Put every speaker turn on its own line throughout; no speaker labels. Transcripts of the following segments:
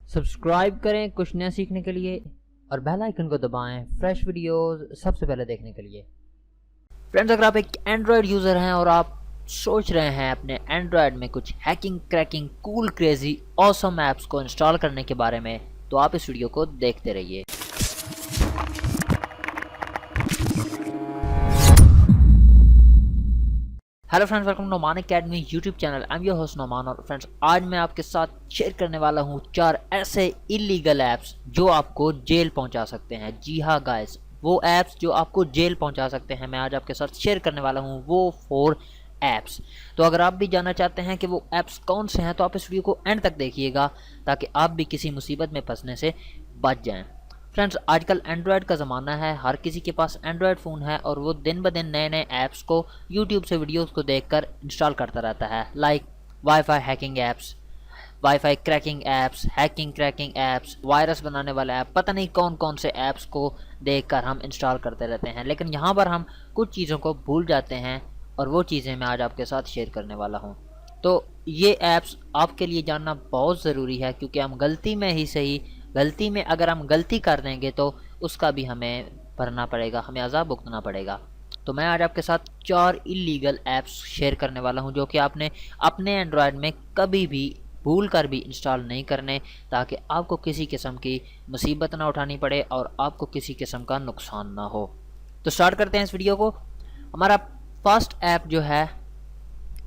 Subscribe करें कुछ नया सीखने के लिए और बेल आइकन को दबाएं फ्रेश वीडियोस सबसे पहले देखने के लिए। फ्रेंड्स, अगर आप एक एंड्रॉयड यूज़र हैं और आप सोच रहे हैं अपने एंड्रॉयड में कुछ hacking cracking cool crazy awesome apps को इंस्टॉल करने के बारे में, तो आप इस वीडियो को देखते रहिए। Hello friends, welcome to Noman academy YouTube channel. I am your host Noman. और फ्रेंड्स, आज मैं आपके साथ शेयर करने वाला हूँ 4 ऐसे इलीगल ऐप्स जो आपको जेल पहुँचा सकते हैं। जी हाँ गाइस, वो ऐप्स जो आपको जेल पहुँचा सकते हैं, मैं आज आपके साथ शेयर करने वाला हूँ वो 4 ऐप्स। तो अगर आप भी जानना चाहते हैं कि वो ऐप्स कौन से हैं, तो आप इस वीडियो को एंड तक देखिएगा ताकि आप भी किसी मुसीबत में फंसने से बच जाएँ। फ्रेंड्स, आजकल एंड्रॉयड का ज़माना है, हर किसी के पास एंड्रॉयड फ़ोन है और वो दिन ब दिन नए नए ऐप्स को यूट्यूब से वीडियोस को देखकर इंस्टॉल करता रहता है। Like wifi hacking apps, wifi cracking apps, hacking cracking apps, virus बनाने वाले ऐप, पता नहीं कौन कौन से ऐप्स को देखकर हम इंस्टॉल करते रहते हैं। लेकिन यहाँ पर हम कुछ चीज़ों को भूल जाते हैं और वो चीज़ें मैं आज आपके साथ शेयर करने वाला हूँ। तो ये ऐप्स आपके लिए जानना बहुत ज़रूरी है, क्योंकि हम गलती में ही सही, गलती में अगर हम गलती कर देंगे तो उसका भी हमें भरना पड़ेगा, हमें अज़ाब भुगतना पड़ेगा। तो मैं आज आपके साथ 4 इलीगल ऐप्स शेयर करने वाला हूं जो कि आपने अपने एंड्रॉयड में कभी भी भूल कर भी इंस्टॉल नहीं करने, ताकि आपको किसी किस्म की मुसीबत ना उठानी पड़े और आपको किसी किस्म का नुकसान ना हो। तो स्टार्ट करते हैं इस वीडियो को। हमारा फर्स्ट ऐप जो है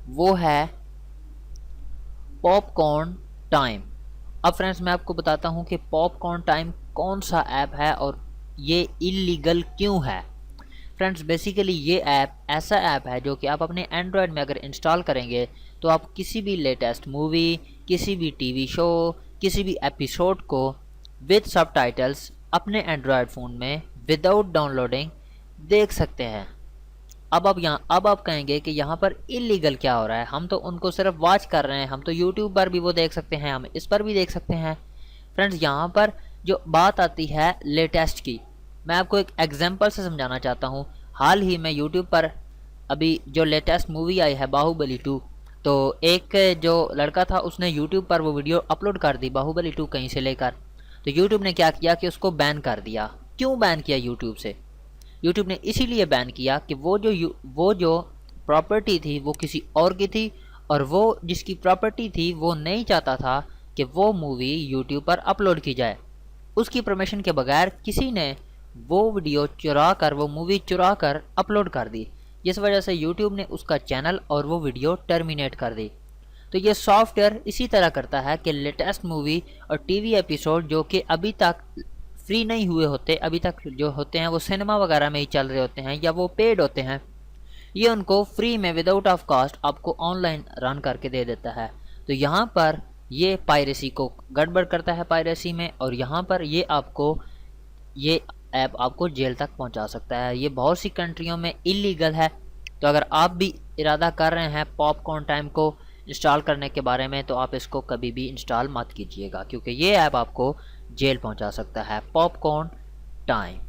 वो है पॉपकॉर्न टाइम। अब फ्रेंड्स, मैं आपको बताता हूं कि पॉपकॉर्न टाइम कौन सा ऐप है और ये इलीगल क्यों है। फ्रेंड्स, बेसिकली ये ऐप ऐसा ऐप है जो कि आप अपने एंड्रॉयड में अगर इंस्टॉल करेंगे तो आप किसी भी लेटेस्ट मूवी, किसी भी टीवी शो, किसी भी एपिसोड को विद सबटाइटल्स अपने एंड्रॉयड फ़ोन में विदाउट डाउनलोडिंग देख सकते हैं। अब आप कहेंगे कि यहाँ पर इलीगल क्या हो रहा है, हम तो उनको सिर्फ वॉच कर रहे हैं, हम तो यूट्यूब पर भी वो देख सकते हैं, हम इस पर भी देख सकते हैं। फ्रेंड्स, यहाँ पर जो बात आती है लेटेस्ट की, मैं आपको एक एग्जांपल से समझाना चाहता हूँ। हाल ही में यूट्यूब पर अभी जो लेटेस्ट मूवी आई है बाहुबली 2, तो एक जो लड़का था उसने यूट्यूब पर वो वीडियो अपलोड कर दी बाहुबली 2 कहीं से लेकर। तो यूट्यूब ने क्या किया कि उसको बैन कर दिया। क्यों बैन किया यूट्यूब से? यूट्यूब ने इसीलिए बैन किया कि वो जो प्रॉपर्टी थी वो किसी और की थी, और वो जिसकी प्रॉपर्टी थी वो नहीं चाहता था कि वो मूवी यूट्यूब पर अपलोड की जाए। उसकी परमिशन के बगैर किसी ने वो वीडियो चुरा कर, वो मूवी चुरा कर अपलोड कर दी, जिस वजह से यूट्यूब ने उसका चैनल और वो वीडियो टर्मिनेट कर दी। तो ये सॉफ्टवेयर इसी तरह करता है कि लेटेस्ट मूवी और टीवी एपिसोड जो कि अभी तक फ्री नहीं हुए होते, अभी तक जो होते हैं वो सिनेमा वगैरह में ही चल रहे होते हैं या वो पेड होते हैं, ये उनको फ्री में विदाउट ऑफ कॉस्ट आपको ऑनलाइन रन करके दे देता है। तो यहाँ पर ये पायरेसी को गड़बड़ करता है पायरेसी में, और यहाँ पर ये ऐप आपको जेल तक पहुँचा सकता है। ये बहुत सी कंट्रियों में इलीगल है। तो अगर आप भी इरादा कर रहे हैं पॉपकॉर्न टाइम को इंस्टॉल करने के बारे में, तो आप इसको कभी भी इंस्टॉल मत कीजिएगा, क्योंकि ये ऐप आपको जेल पहुंचा सकता है। Popcorn time.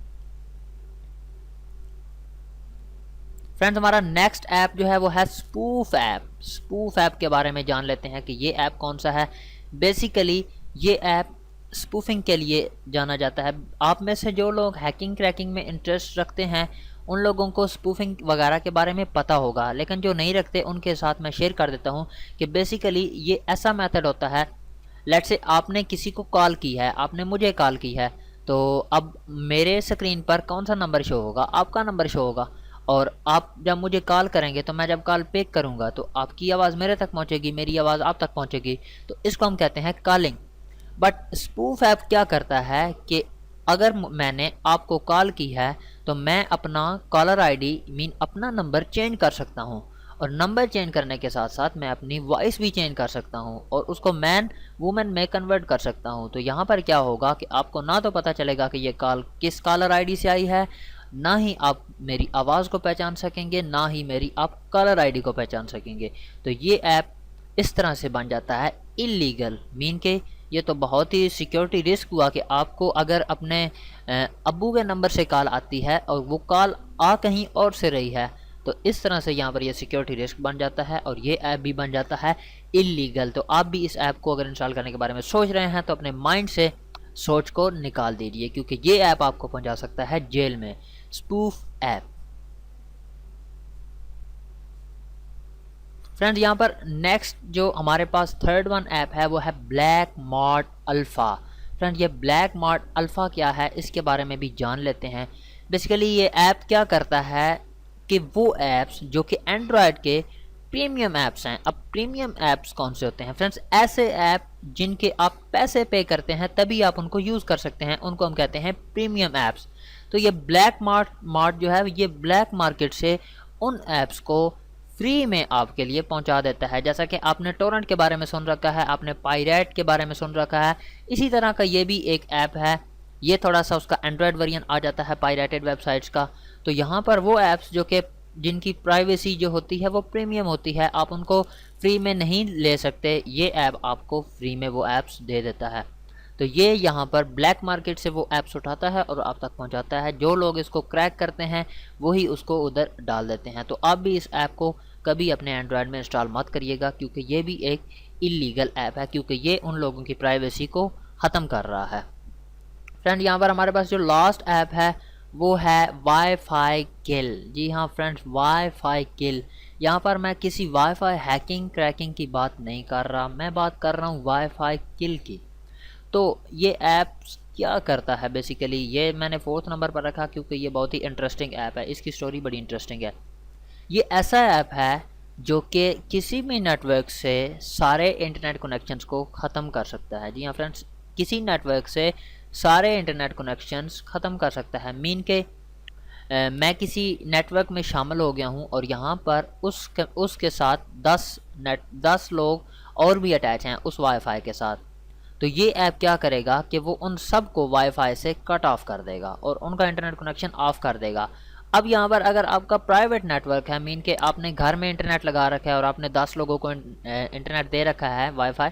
फ्रेंड्स, हमारा नेक्स्ट ऐप जो है वो है स्पूफ ऐप। स्पूफ ऐप के बारे में जान लेते हैं कि ये ऐप कौन सा है। बेसिकली ये ऐप स्पूफिंग के लिए जाना जाता है। आप में से जो लोग हैकिंग क्रैकिंग में इंटरेस्ट रखते हैं उन लोगों को स्पूफिंग वगैरह के बारे में पता होगा, लेकिन जो नहीं रखते उनके साथ मैं शेयर कर देता हूँ कि बेसिकली ये ऐसा मेथड होता है। लेट्स से आपने किसी को कॉल की है, आपने मुझे कॉल की है, तो अब मेरे स्क्रीन पर कौन सा नंबर शो होगा? आपका नंबर शो होगा। और आप जब मुझे कॉल करेंगे तो मैं जब कॉल पिक करूंगा तो आपकी आवाज़ मेरे तक पहुंचेगी, मेरी आवाज़ आप तक पहुंचेगी। तो इसको हम कहते हैं कॉलिंग। बट स्पूफ ऐप क्या करता है कि अगर मैंने आपको कॉल की है तो मैं अपना कॉलर आईडी मीन अपना नंबर चेंज कर सकता हूँ, और नंबर चेंज करने के साथ साथ मैं अपनी वॉइस भी चेंज कर सकता हूँ और उसको मैन वुमेन में कन्वर्ट कर सकता हूँ। तो यहाँ पर क्या होगा कि आपको ना तो पता चलेगा कि ये कॉल किस कॉलर आईडी से आई है, ना ही आप मेरी आवाज़ को पहचान सकेंगे, ना ही मेरी आप कॉलर आईडी को पहचान सकेंगे। तो ये ऐप इस तरह से बन जाता है इलीगल। मीन के ये तो बहुत ही सिक्योरिटी रिस्क हुआ कि आपको अगर अपने अब्बू के नंबर से कॉल आती है और वो कॉल आ कहीं और से रही है, तो इस तरह से यहाँ पर ये सिक्योरिटी रिस्क बन जाता है और ये ऐप भी बन जाता है इलीगल। तो आप भी इस ऐप को अगर इंस्टॉल करने के बारे में सोच रहे हैं तो अपने माइंड से सोच को निकाल दीजिए, क्योंकि ये ऐप आपको पहुंचा सकता है जेल में। Spoof app. फ्रेंड्स यहाँ पर नेक्स्ट जो हमारे पास थर्ड वन ऐप है वो है ब्लैक मार्ट अल्फ़ा। फ्रेंड ये ब्लैक मार्ट अल्फ़ा क्या है इसके बारे में भी जान लेते हैं। बेसिकली ये ऐप क्या करता है कि वो ऐप्स जो कि एंड्रॉयड के प्रीमियम ऐप्स हैं। अब प्रीमियम ऐप्स कौन से होते हैं फ्रेंड्स? ऐसे ऐप जिनके आप पैसे पे करते हैं तभी आप उनको यूज़ कर सकते हैं, उनको हम कहते हैं प्रीमियम ऐप्स। तो ये ब्लैक मार्ट जो है ये ब्लैक मार्केट से उन ऐप्स को फ्री में आपके लिए पहुंचा देता है। जैसा कि आपने टोरेंट के बारे में सुन रखा है, आपने पायरेट के बारे में सुन रखा है, इसी तरह का ये भी एक ऐप है। ये थोड़ा सा उसका एंड्रॉयड वेरिएंट आ जाता है पायरेटेड वेबसाइट्स का। तो यहाँ पर वो ऐप्स जो कि जिनकी प्राइवेसी जो होती है वो प्रीमियम होती है, आप उनको फ्री में नहीं ले सकते, ये ऐप आपको फ्री में वो ऐप्स दे देता है। तो ये यहाँ पर ब्लैक मार्केट से वो ऐप्स उठाता है और आप तक पहुँचाता है। जो लोग इसको क्रैक करते हैं वही उसको उधर डाल देते हैं। तो आप भी इस ऐप को कभी अपने एंड्रॉयड में इंस्टॉल मत करिएगा, क्योंकि ये भी एक इलीगल ऐप है, क्योंकि ये उन लोगों की प्राइवेसी को ख़त्म कर रहा है। फ्रेंड यहाँ पर हमारे पास जो लास्ट ऐप है वो है वाईफाई किल। जी हाँ फ्रेंड्स, वाईफाई किल। यहाँ पर मैं किसी वाईफाई हैकिंग क्रैकिंग की बात नहीं कर रहा, मैं बात कर रहा हूँ वाईफाई किल की। तो ये ऐप क्या करता है बेसिकली, ये मैंने 4th नंबर पर रखा क्योंकि ये बहुत ही इंटरेस्टिंग ऐप है, इसकी स्टोरी बड़ी इंटरेस्टिंग है। ये ऐसा ऐप है जो कि किसी भी नेटवर्क से सारे इंटरनेट कनेक्शंस को ख़त्म कर सकता है। जी हाँ फ्रेंड्स, किसी नेटवर्क से सारे इंटरनेट कनेक्शंस ख़त्म कर सकता है। मीन के मैं किसी नेटवर्क में शामिल हो गया हूँ और यहाँ पर उसके साथ 10 लोग और भी अटैच हैं उस वाईफाई के साथ। तो ये ऐप क्या करेगा कि वो उन सब को वाईफाई से कट ऑफ कर देगा और उनका इंटरनेट कनेक्शन ऑफ कर देगा। अब यहाँ पर अगर आपका प्राइवेट नेटवर्क है, मीन के आपने घर में इंटरनेट लगा रखा है और आपने 10 लोगों को इंटरनेट दे रखा है वाईफाई,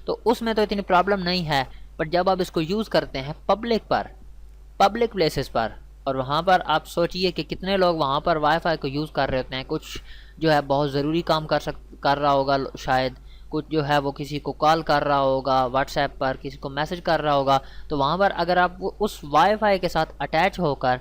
तो उसमें तो इतनी प्रॉब्लम नहीं है। पर जब आप इसको यूज़ करते हैं पब्लिक प्लेसेस पर, और वहाँ पर आप सोचिए कि कितने लोग वहाँ पर वाईफाई को यूज़ कर रहे होते हैं। कुछ जो है बहुत ज़रूरी काम कर रहा होगा शायद, कुछ जो है वो किसी को कॉल कर रहा होगा व्हाट्सएप पर, किसी को मैसेज कर रहा होगा। तो वहाँ पर अगर आप उस वाईफाई के साथ अटैच होकर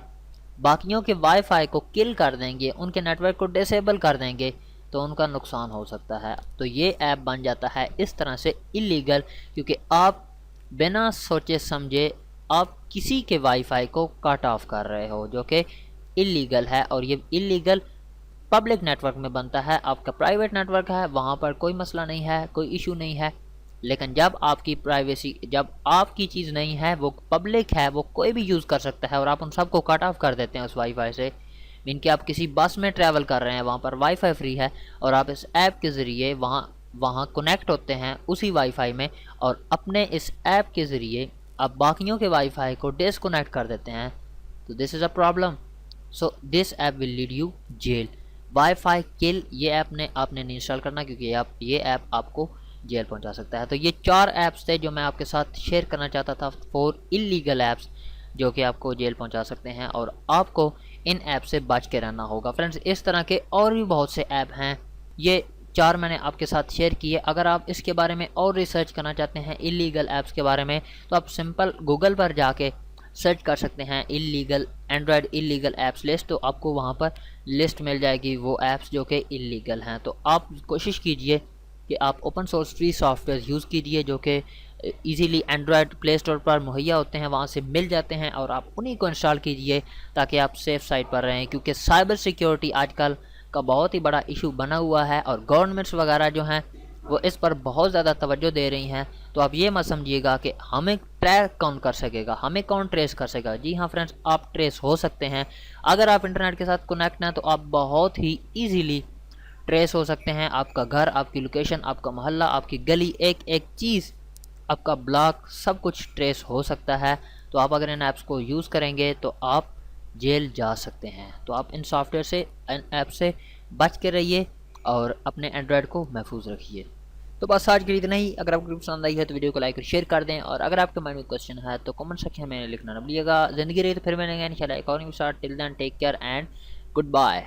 बाकियों के वाईफाई को किल कर देंगे, उनके नेटवर्क को डिसेबल कर देंगे, तो उनका नुकसान हो सकता है। तो ये ऐप बन जाता है इस तरह से इलीगल, क्योंकि आप बिना सोचे समझे आप किसी के वाईफाई को कट ऑफ कर रहे हो, जो कि इलीगल है। और ये इलीगल पब्लिक नेटवर्क में बनता है। आपका प्राइवेट नेटवर्क है, वहाँ पर कोई मसला नहीं है, कोई इशू नहीं है। लेकिन जब आपकी प्राइवेसी, जब आपकी चीज़ नहीं है, वो पब्लिक है, वो कोई भी यूज़ कर सकता है और आप उन सबको कट ऑफ कर देते हैं उस वाईफाई से। मीन कि आप किसी बस में ट्रैवल कर रहे हैं, वहाँ पर वाईफाई फ्री है और आप इस ऐप के ज़रिए वहाँ कनेक्ट होते हैं उसी वाईफाई में, और अपने इस ऐप के ज़रिए आप बाकियों के वाईफाई को डिसकनेक्ट कर देते हैं। तो this is a problem. So this app will lead you jail. Wifi kill ये ऐप आपने नहीं इंस्टॉल करना, क्योंकि ये ऐप आपको जेल पहुंचा सकता है। तो ये 4 ऐप्स थे जो मैं आपके साथ शेयर करना चाहता था, 4 इलीगल ऐप्स जो कि आपको जेल पहुंचा सकते हैं और आपको इन ऐप से बच के रहना होगा। फ्रेंड्स, इस तरह के और भी बहुत से ऐप हैं, ये 4 मैंने आपके साथ शेयर किए। अगर आप इसके बारे में और रिसर्च करना चाहते हैं इलीगल ऐप्स के बारे में, तो आप सिंपल गूगल पर जाके सर्च कर सकते हैं illegal Android illegal apps list. तो आपको वहाँ पर लिस्ट मिल जाएगी वो ऐप्स जो कि इलीगल हैं। तो आप कोशिश कीजिए कि आप open source free software use कीजिए जो कि इजीली एंड्रॉयड प्ले स्टोर पर मुहैया होते हैं, वहाँ से मिल जाते हैं, और आप उन्हीं को इंस्टॉल कीजिए ताकि आप सेफ़ साइड पर रहें। क्योंकि साइबर सिक्योरिटी आजकल का बहुत ही बड़ा इशू बना हुआ है और गवर्नमेंट्स वगैरह जो हैं वो इस पर बहुत ज़्यादा तवज्जो दे रही हैं। तो आप ये मत समझिएगा कि हमें ट्रैक कौन कर सकेगा, हमें कौन ट्रेस कर सकेगा। जी हाँ फ्रेंड्स, आप ट्रेस हो सकते हैं। अगर आप इंटरनेट के साथ कनेक्ट हैं तो आप बहुत ही ईजीली ट्रेस हो सकते हैं। आपका घर, आपकी लोकेशन, आपका मोहल्ला, आपकी गली, एक एक चीज़, आपका ब्लॉक, सब कुछ ट्रेस हो सकता है। तो आप अगर इन ऐप्स को यूज़ करेंगे तो आप जेल जा सकते हैं। तो आप इन सॉफ्टवेयर से, इन ऐप से बच के रहिए और अपने एंड्रॉयड को महफूज रखिए। तो बस आज के लिए इतना ही। अगर आपको वीडियो पसंद आई है तो वीडियो को लाइक और शेयर कर दें, और अगर आपके माइंड में क्वेश्चन है तो कमेंट सेक्शन में लिखना न भूलिएगा। ज़िंदगी रही तो फिर मिलेंगे इंशाल्लाह एक और new start. Till then take care and good bye.